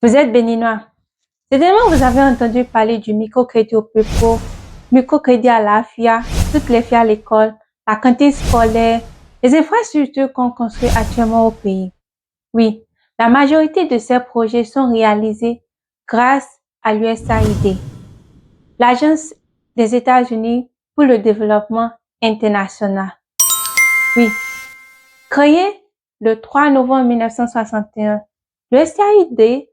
Vous êtes béninois. Certainement, vous avez entendu parler du microcrédit aux plus pauvres, microcrédit à la FIA, toutes les filles à l'école, la cantine scolaire, les infrastructures qu'on construit actuellement au pays. Oui, la majorité de ces projets sont réalisés grâce à l'USAID, l'Agence des États-Unis pour le développement international. Oui, créé le 3 novembre 1961, l'USAID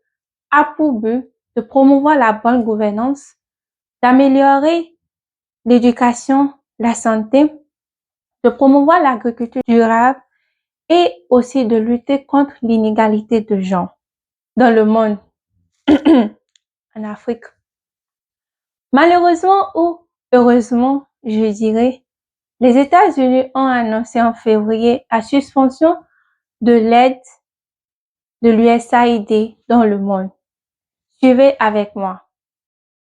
a pour but de promouvoir la bonne gouvernance, d'améliorer l'éducation, la santé, de promouvoir l'agriculture durable et aussi de lutter contre l'inégalité de genre dans le monde, en Afrique. Malheureusement ou heureusement, je dirais, les États-Unis ont annoncé en février la suspension de l'aide de l'USAID dans le monde. Suivez avec moi.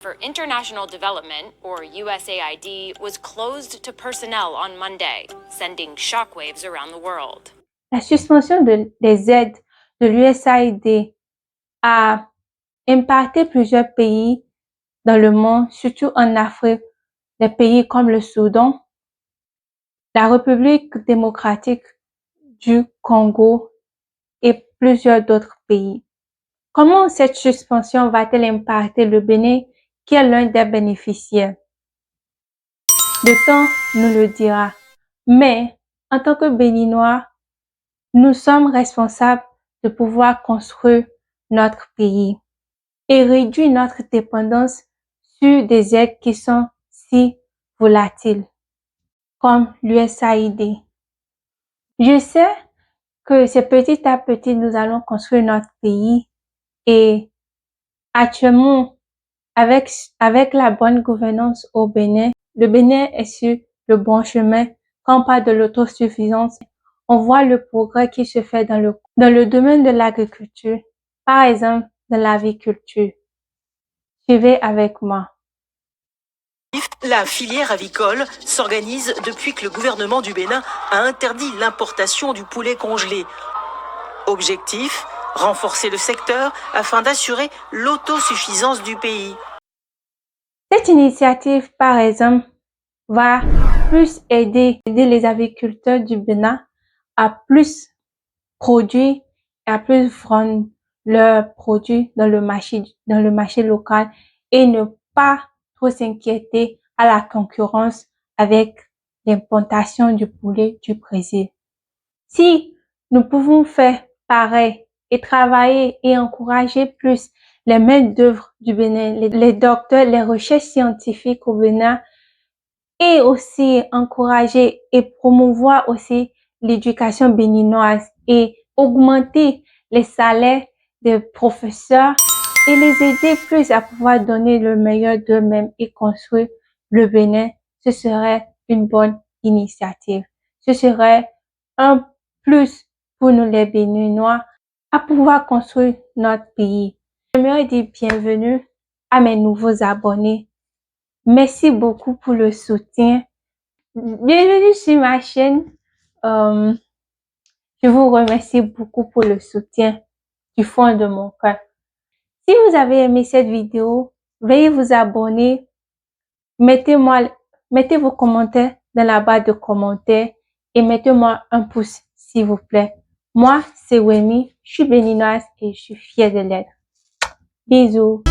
For International Development, or USAID, was closed to personnel on Monday, sending shockwaves around the world. La suspension des aides de l'USAID a impacté plusieurs pays dans le monde, surtout en Afrique, des pays comme le Soudan, la République démocratique du Congo et plusieurs d'autres pays. Comment cette suspension va-t-elle impacter le Bénin, qui est l'un des bénéficiaires? Le temps nous le dira. Mais en tant que Béninois, nous sommes responsables de pouvoir construire notre pays et réduire notre dépendance sur des aides qui sont si volatiles, comme l'USAID. Je sais que c'est petit à petit nous allons construire notre pays et actuellement, avec la bonne gouvernance au Bénin, le Bénin est sur le bon chemin. Quand on parle de l'autosuffisance, on voit le progrès qui se fait dans le domaine de l'agriculture, par exemple dans l'aviculture. Suivez avec moi. La filière avicole s'organise depuis que le gouvernement du Bénin a interdit l'importation du poulet congelé. Objectif, renforcer le secteur afin d'assurer l'autosuffisance du pays. Cette initiative, par exemple, va plus aider les aviculteurs du Bénin à plus produire et à plus vendre leurs produits dans le marché local et ne pas trop s'inquiéter à la concurrence avec l'importation du poulet du Brésil. Si nous pouvons faire pareil et travailler et encourager plus les mains-d'œuvre du Bénin, les docteurs, les recherches scientifiques au Bénin, et aussi encourager et promouvoir aussi l'éducation béninoise et augmenter les salaires des professeurs et les aider plus à pouvoir donner le meilleur d'eux-mêmes et construire le Bénin, ce serait une bonne initiative. Ce serait un plus pour nous les Béninois à pouvoir construire notre pays. J'aimerais dire bienvenue à mes nouveaux abonnés. Merci beaucoup pour le soutien. Bienvenue sur ma chaîne. Je vous remercie beaucoup pour le soutien du fond de mon cœur. Si vous avez aimé cette vidéo, veuillez vous abonner. Mettez vos commentaires dans la barre de commentaires et mettez-moi un pouce, s'il vous plaît. Moi, c'est Wemi, je suis béninoise et je suis fière de l'être. Bisous.